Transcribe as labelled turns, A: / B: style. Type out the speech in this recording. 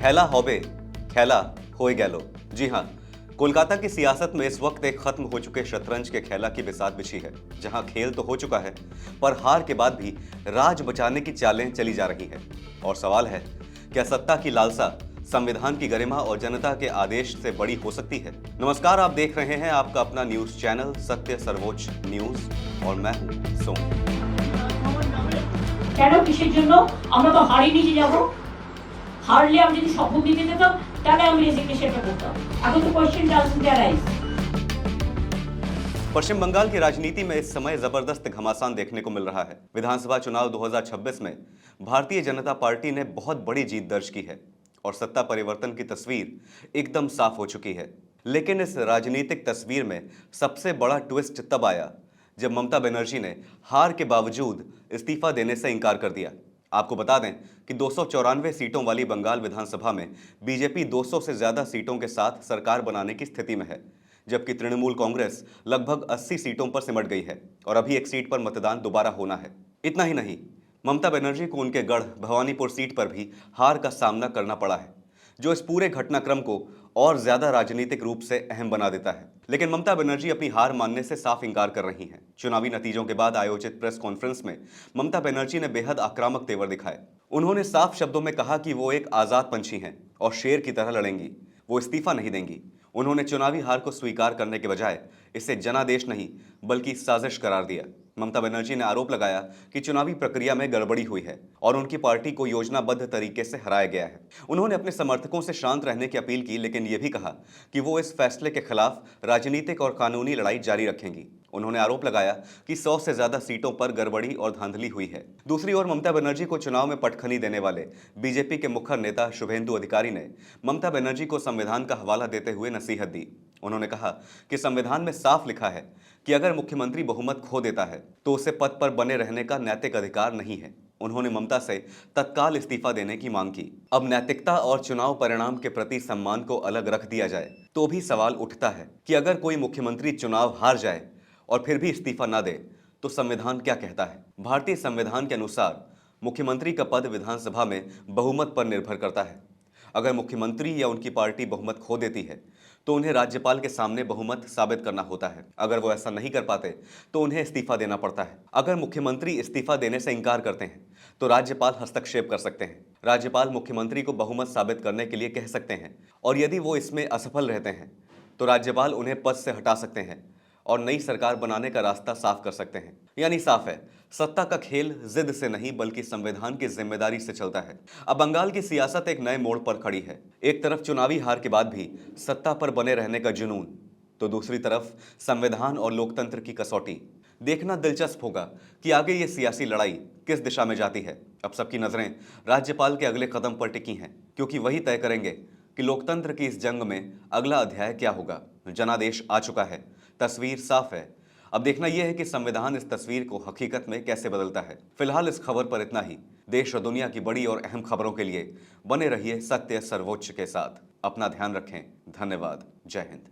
A: खेला होबे, खेला होए गैलो। जी हाँ, कोलकाता की सियासत में इस वक्त एक खत्म हो चुके शतरंज के खेला की बिसात बिछी है, जहां खेल तो हो चुका है, पर हार के बाद भी राज बचाने की चालें चली जा रही हैं। और सवाल है, क्या सत्ता की लालसा संविधान की गरिमा और जनता के आदेश से बड़ी हो सकती है? नमस्कार, आप देख रहे हैं आपका अपना न्यूज चैनल सत्य सर्वोच्च न्यूज और मैं हूं सोम।
B: কেন কিসের জন্য আমরা তো হারিয়ে নিয়ে যাব? হারলে আমি যদি শপথ নিতে যেতাম তাহলে আমি রেজিগনেশনটা করতাম। এখন তো কোশ্চেन डाजंट अराइज।
A: पश्चिम बंगाल की राजनीति में इस समय जबरदस्त घमासान देखने को मिल रहा है। विधानसभा चुनाव 2026 में भारतीय जनता पार्टी ने बहुत बड़ी जीत दर्ज की है और सत्ता परिवर्तन की तस्वीर एकदम साफ हो चुकी है। लेकिन इस राजनीतिक तस्वीर में सबसे बड़ा ट्विस्ट तब आया जब ममता बनर्जी ने हार के बावजूद इस्तीफा देने से इनकार कर दिया। आपको बता दें कि 294 सीटों वाली बंगाल विधानसभा में बीजेपी 200 से ज्यादा सीटों के साथ सरकार बनाने की स्थिति में है, जबकि तृणमूल कांग्रेस लगभग 80 सीटों पर सिमट गई है और अभी एक सीट पर मतदान दोबारा होना है। इतना ही नहीं, ममता बनर्जी को उनके गढ़ भवानीपुर सीट पर भी हार का सामना करना पड़ा है, जो इस पूरे घटनाक्रम को और ज्यादा राजनीतिक रूप से अहम बना देता है। लेकिन ममता बनर्जी अपनी हार मानने से साफ इंकार कर रही हैं। चुनावी नतीजों के बाद आयोजित प्रेस कॉन्फ्रेंस में ममता बनर्जी ने बेहद आक्रामक तेवर दिखाए। उन्होंने साफ शब्दों में कहा कि वो एक आजाद पंछी हैं और शेर की तरह लड़ेंगी, वो इस्तीफा नहीं देंगी। उन्होंने चुनावी हार को स्वीकार करने के बजाय इसे जनादेश नहीं बल्कि साजिश करार दिया। ममता बनर्जी ने आरोप लगाया कि चुनावी प्रक्रिया में गड़बड़ी हुई है और उनकी पार्टी को योजनाबद्ध तरीके से हराया गया है। उन्होंने अपने समर्थकों से शांत रहने की अपील की, लेकिन यह भी कहा कि वो इस फैसले के खिलाफ राजनीतिक और कानूनी लड़ाई जारी रखेंगी। उन्होंने आरोप लगाया कि 100 से ज्यादा सीटों पर गड़बड़ी और धांधली हुई है। दूसरी ओर ममता बनर्जी को चुनाव में पटखनी देने वाले बीजेपी के मुखर नेता शुभेंदु अधिकारी ने ममता बनर्जी को संविधान का हवाला देते हुए नसीहत दी। उन्होंने कहा कि संविधान में साफ लिखा है कि अगर मुख्यमंत्री बहुमत खो देता है तो उसे पद पर बने रहने का नैतिक अधिकार नहीं है। उन्होंने ममता से तत्काल इस्तीफा देने की मांग की। अब नैतिकता और चुनाव परिणाम के प्रति सम्मान को अलग रख दिया जाए तो भी सवाल उठता है कि अगर कोई मुख्यमंत्री चुनाव हार जाए और फिर भी इस्तीफा न दे तो संविधान क्या कहता है? भारतीय संविधान के अनुसार मुख्यमंत्री का पद विधानसभा में बहुमत पर निर्भर करता है। अगर मुख्यमंत्री या उनकी पार्टी बहुमत खो देती है तो उन्हें राज्यपाल के सामने बहुमत साबित करना होता है। अगर वो ऐसा नहीं कर पाते तो उन्हें इस्तीफा देना पड़ता है। अगर मुख्यमंत्री इस्तीफा देने से इंकार करते हैं तो राज्यपाल हस्तक्षेप कर सकते हैं। राज्यपाल मुख्यमंत्री को बहुमत साबित करने के लिए कह सकते हैं और यदि वो इसमें असफल रहते हैं तो राज्यपाल उन्हें पद से हटा सकते हैं और नई सरकार बनाने का रास्ता साफ कर सकते हैं। यानी साफ है, सत्ता का खेल जिद से नहीं बल्कि संविधान की जिम्मेदारी से चलता है। अब बंगाल की सियासत एक नए मोड़ पर खड़ी है। एक तरफ चुनावी हार के बाद भी सत्ता पर बने रहने का जुनून, तो दूसरी तरफ संविधान और लोकतंत्र की कसौटी। देखना दिलचस्प होगा कि आगे ये सियासी लड़ाई किस दिशा में जाती है। अब सबकी नजरें राज्यपाल के अगले कदम पर टिकी हैं, क्योंकि वही तय करेंगे कि लोकतंत्र की इस जंग में अगला अध्याय क्या होगा। जनादेश आ चुका है, तस्वीर साफ है। अब देखना यह है कि संविधान इस तस्वीर को हकीकत में कैसे बदलता है। फिलहाल इस खबर पर इतना ही। देश और दुनिया की बड़ी और अहम खबरों के लिए बने रहिए सत्य सर्वोच्च के साथ। अपना ध्यान रखें। धन्यवाद। जय हिंद।